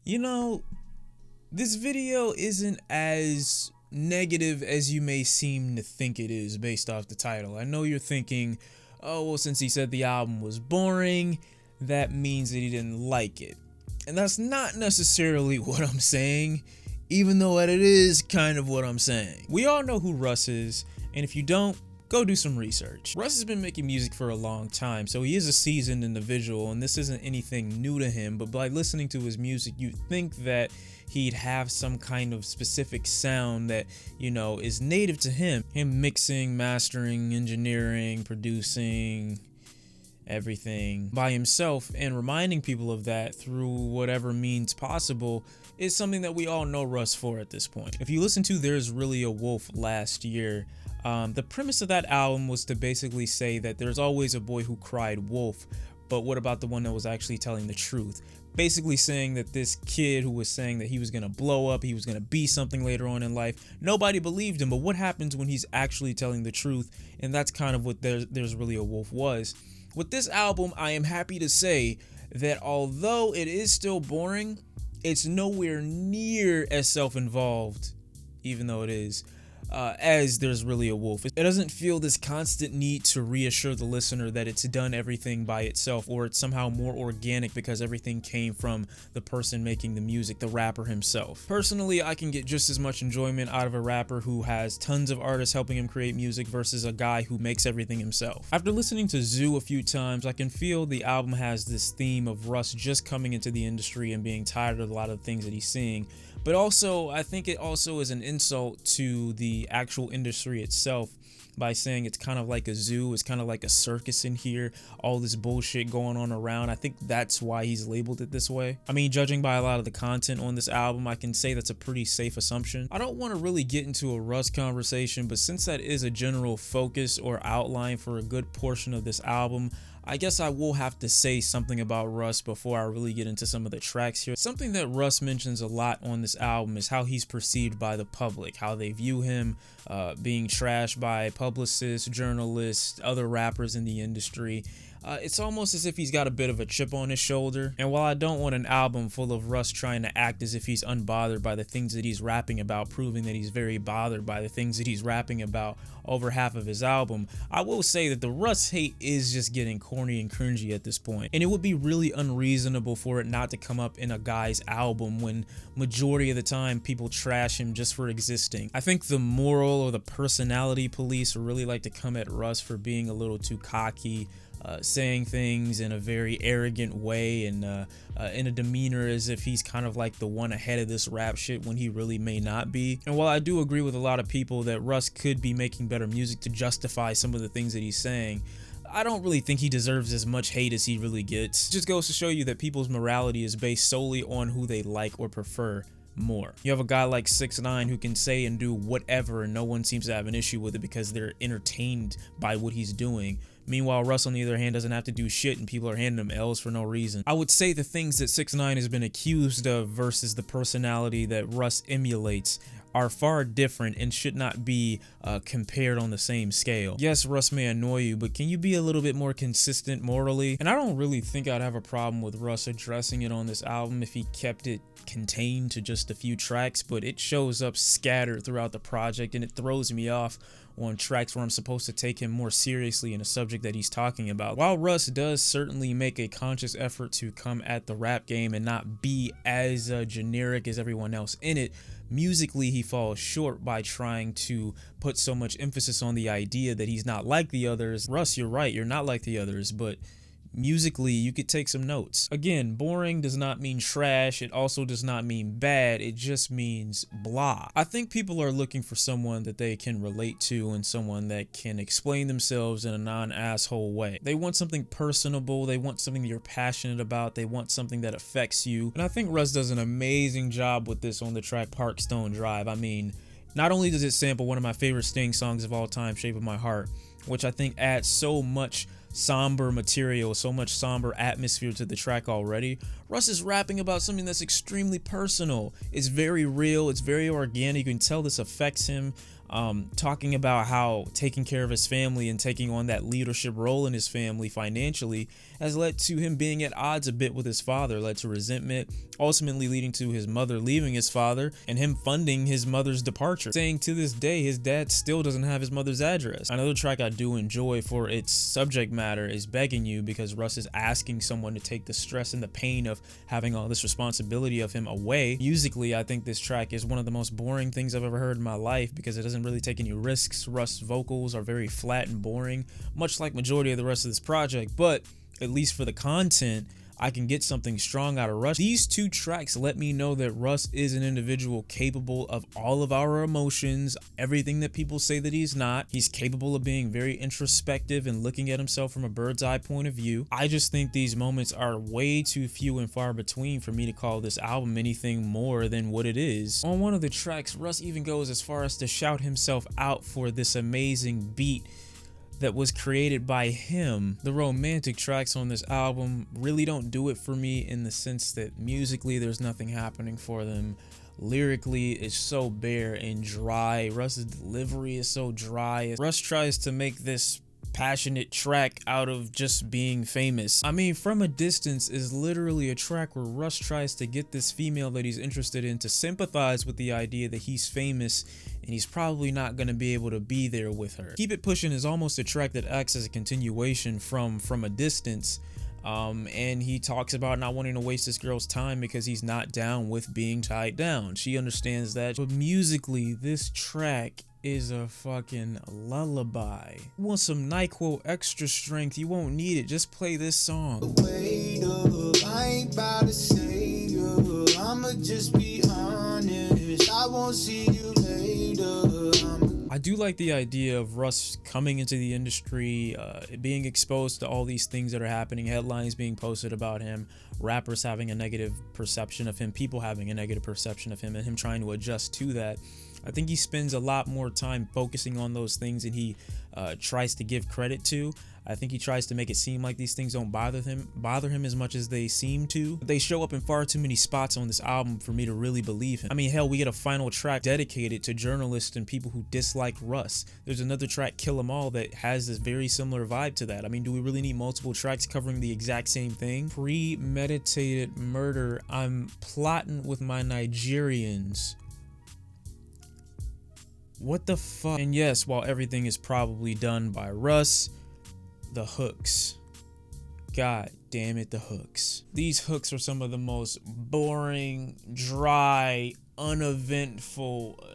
You know, this video isn't as negative as you may seem to think it is based off the title. I know you're thinking, oh, well, since he said the album was boring, that means that he didn't like it. And that's not necessarily what I'm saying, even though it is kind of what I'm saying. We all know who Russ is, and if you don't, go do some research. Russ has been making music for a long time, so he is a seasoned individual, and this isn't anything new to him, but by listening to his music, you'd think that he'd have some kind of specific sound that, you know, is native to him. Him mixing, mastering, engineering, producing, everything by himself, and reminding people of that through whatever means possible is something that we all know Russ for at this point. If you listen to There's Really a Wolf last year, the premise of that album was to basically say that there's always a boy who cried wolf, but what about the one that was actually telling the truth? Basically saying that this kid who was saying that he was gonna blow up, he was gonna be something later on in life, nobody believed him, but what happens when he's actually telling the truth? And that's kind of what There's Really a Wolf was. With this album, I am happy to say that although it is still boring, it's nowhere near as self-involved, even though it is, as There's Really a Wolf. It doesn't feel this constant need to reassure the listener that it's done everything by itself, or it's somehow more organic because everything came from the person making the music, the rapper himself. Personally, I can get just as much enjoyment out of a rapper who has tons of artists helping him create music versus a guy who makes everything himself. After listening to Zoo a few times, I can feel the album has this theme of Russ just coming into the industry and being tired of a lot of the things that he's seeing. But also, I think it also is an insult to the actual industry itself by saying it's kind of like a zoo, it's kind of like a circus in here, all this bullshit going on around. I think that's why he's labeled it this way. I mean, judging by a lot of the content on this album, I can say that's a pretty safe assumption. I don't want to really get into a Russ conversation, but since that is a general focus or outline for a good portion of this album, I guess I will have to say something about Russ before I really get into some of the tracks here. Something that Russ mentions a lot on this album is how he's perceived by the public, how they view him, being trashed by publicists, journalists, other rappers in the industry. It's almost as if he's got a bit of a chip on his shoulder. And while I don't want an album full of Russ trying to act as if he's unbothered by the things that he's rapping about, proving that he's very bothered by the things that he's rapping about over half of his album, I will say that the Russ hate is just getting corny and cringy at this point. And it would be really unreasonable for it not to come up in a guy's album when majority of the time people trash him just for existing. I think the moral or the personality police really like to come at Russ for being a little too cocky, saying things in a very arrogant way and in a demeanor as if he's kind of like the one ahead of this rap shit when he really may not be. And while I do agree with a lot of people that Russ could be making better music to justify some of the things that he's saying, I don't really think he deserves as much hate as he really gets. It just goes to show you that people's morality is based solely on who they like or prefer more. You have a guy like 6ix9ine who can say and do whatever and no one seems to have an issue with it because they're entertained by what he's doing. Meanwhile, Russ, on the other hand, doesn't have to do shit and people are handing him L's for no reason. I would say the things that 6ix9ine has been accused of versus the personality that Russ emulates are far different and should not be compared on the same scale. Yes, Russ may annoy you, but can you be a little bit more consistent morally? And I don't really think I'd have a problem with Russ addressing it on this album if he kept it contained to just a few tracks, but it shows up scattered throughout the project and it throws me off on tracks where I'm supposed to take him more seriously in a subject that he's talking about. While Russ does certainly make a conscious effort to come at the rap game and not be as generic as everyone else in it, musically he falls short by trying to put so much emphasis on the idea that he's not like the others. Russ, you're right, you're not like the others, but musically you could take some notes. Again, boring does not mean trash. It also does not mean bad. It just means blah. I think people are looking for someone that they can relate to and someone that can explain themselves in a non-asshole way. They want something personable. They want something that you're passionate about. They want something that affects you. And I think Russ does an amazing job with this on the track Parkstone Drive. I mean, not only does it sample one of my favorite Sting songs of all time, Shape of My Heart, which I think adds so much somber material, so much somber atmosphere to the track already. Russ is rapping about something that's extremely personal. It's very real, it's very organic. You can tell this affects him. Talking about how taking care of his family and taking on that leadership role in his family financially has led to him being at odds a bit with his father, led to resentment, ultimately leading to his mother leaving his father and him funding his mother's departure, saying to this day his dad still doesn't have his mother's address. Another track I do enjoy for its subject matter is Begging You, because Russ is asking someone to take the stress and the pain of having all this responsibility of him away. Musically, I think this track is one of the most boring things I've ever heard in my life because it doesn't really take any risks. Russ' vocals are very flat and boring, much like majority of the rest of this project, but at least for the content, I can get something strong out of Russ. These two tracks let me know that Russ is an individual capable of all of our emotions, everything that people say that he's not. He's capable of being very introspective and looking at himself from a bird's eye point of view. I just think these moments are way too few and far between for me to call this album anything more than what it is. On one of the tracks, Russ even goes as far as to shout himself out for this amazing beat that was created by him. The romantic tracks on this album really don't do it for me, in the sense that musically there's nothing happening for them. Lyrically, it's so bare and dry. Russ's delivery is so dry. Russ tries to make this passionate track out of just being famous. I mean, From a Distance is literally a track where Russ tries to get this female that he's interested in to sympathize with the idea that he's famous and he's probably not going to be able to be there with her. Keep It Pushin' is almost a track that acts as a continuation from a Distance. And he talks about not wanting to waste this girl's time because he's not down with being tied down. She understands that. But musically, this track is a fucking lullaby. You want some NyQuil extra strength, you won't need it. Just play this song. Wait up, I ain't about to say I'ma just be honest, I won't see you later. I do like the idea of Russ coming into the industry, being exposed to all these things that are happening, headlines being posted about him, rappers having a negative perception of him, people having a negative perception of him, and him trying to adjust to that. I think he spends a lot more time focusing on those things than he tries to give credit to. I think he tries to make it seem like these things don't bother him as much as they seem to. They show up in far too many spots on this album for me to really believe him. I mean, hell, we get a final track dedicated to journalists and people who dislike Russ. There's another track, KiII Them All, that has this very similar vibe to that. I mean, do we really need multiple tracks covering the exact same thing? Premeditated murder. I'm plotting with my Nigerians. What the fuck? And yes, while everything is probably done by Russ, the hooks. God damn it, the hooks. These hooks are some of the most boring, dry, uneventful,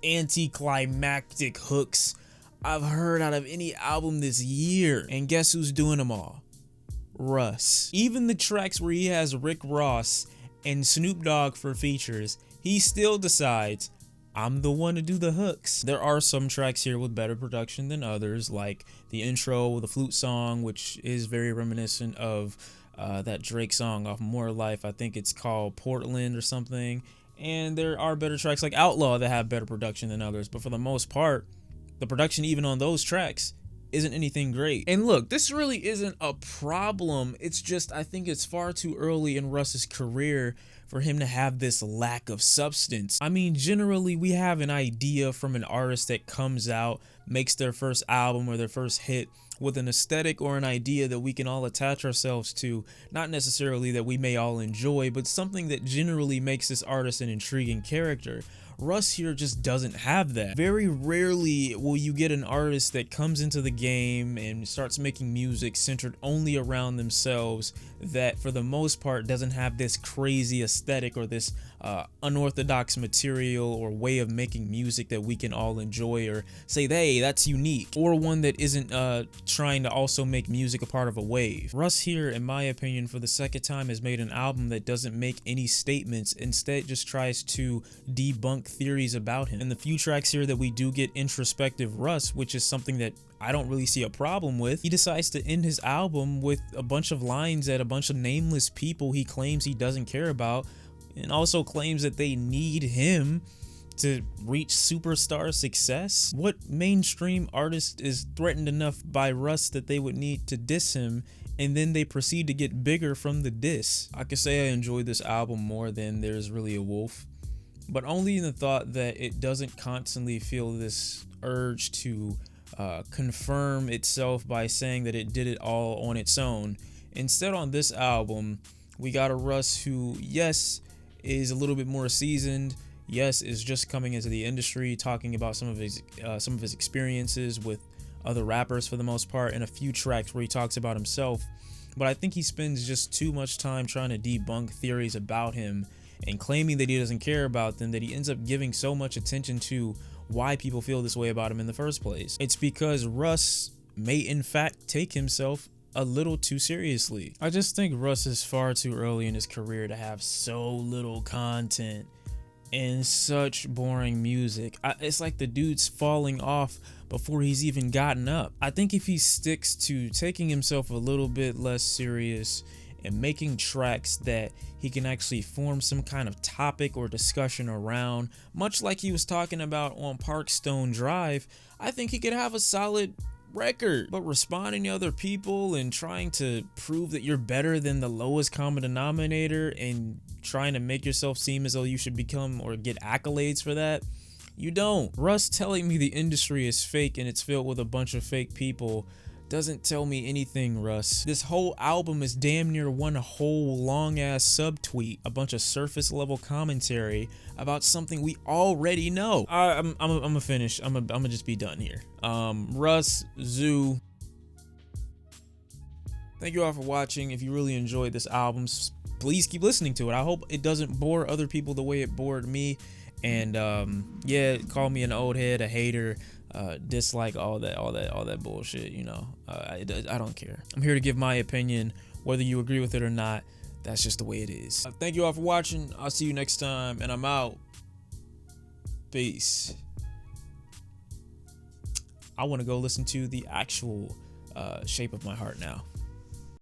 anticlimactic hooks I've heard out of any album this year. And guess who's doing them all? Russ. Even the tracks where he has Rick Ross and Snoop Dogg for features, he still decides, I'm the one to do the hooks. There are some tracks here with better production than others, like the intro, the Flute Song, which is very reminiscent of that Drake song off More Life. I think it's called Portland or something. And there are better tracks like Outlaw that have better production than others. But for the most part, the production even on those tracks isn't anything great. And look, this really isn't a problem. It's just, I think it's far too early in Russ's career for him to have this lack of substance. I mean, generally we have an idea from an artist that comes out, makes their first album or their first hit with an aesthetic or an idea that we can all attach ourselves to, not necessarily that we may all enjoy, but something that generally makes this artist an intriguing character. Russ here just doesn't have that. Very rarely will you get an artist that comes into the game and starts making music centered only around themselves that for the most part doesn't have this crazy aesthetic or this unorthodox material or way of making music that we can all enjoy or say, hey, that's unique, or one that isn't trying to also make music a part of a wave. Russ here, in my opinion, for the second time has made an album that doesn't make any statements, instead just tries to debunk theories about him. In the few tracks here that we do get introspective Russ, which is something that I don't really see a problem with, he decides to end his album with a bunch of lines at a bunch of nameless people he claims he doesn't care about, and also claims that they need him to reach superstar success. What mainstream artist is threatened enough by Russ that they would need to diss him and then they proceed to get bigger from the diss. I could say I enjoyed this album more than There's Really a Wolf, but only in the thought that it doesn't constantly feel this urge to confirm itself by saying that it did it all on its own. Instead, on this album, we got a Russ who, yes, is a little bit more seasoned, yes, is just coming into the industry, talking about some of his experiences with other rappers for the most part, and a few tracks where he talks about himself. But I think he spends just too much time trying to debunk theories about him and claiming that he doesn't care about them, that he ends up giving so much attention to why people feel this way about him in the first place. It's because Russ may in fact take himself a little too seriously. I just think Russ is far too early in his career to have so little content and such boring music. It's like the dude's falling off before he's even gotten up. I think if he sticks to taking himself a little bit less serious and making tracks that he can actually form some kind of topic or discussion around, much like he was talking about on Parkstone Drive, I think he could have a solid record. But responding to other people and trying to prove that you're better than the lowest common denominator and trying to make yourself seem as though you should become or get accolades for that, you don't. Russ telling me the industry is fake and it's filled with a bunch of fake people doesn't tell me anything, Russ. This whole album is damn near one whole long ass subtweet, a bunch of surface level commentary about something we already know. I'm gonna finish. I'm gonna just be done here. Russ, Zoo, thank you all for watching. If you really enjoyed this album, please keep listening to it. I hope it doesn't bore other people the way it bored me. And yeah, call me an old head, a hater, dislike all that bullshit, you know. I don't care. I'm here to give my opinion, whether you agree with it or not. That's just the way it is. Thank you all for watching. I'll see you next time, and I'm out. Peace. I want to go listen to the actual Shape of My Heart now.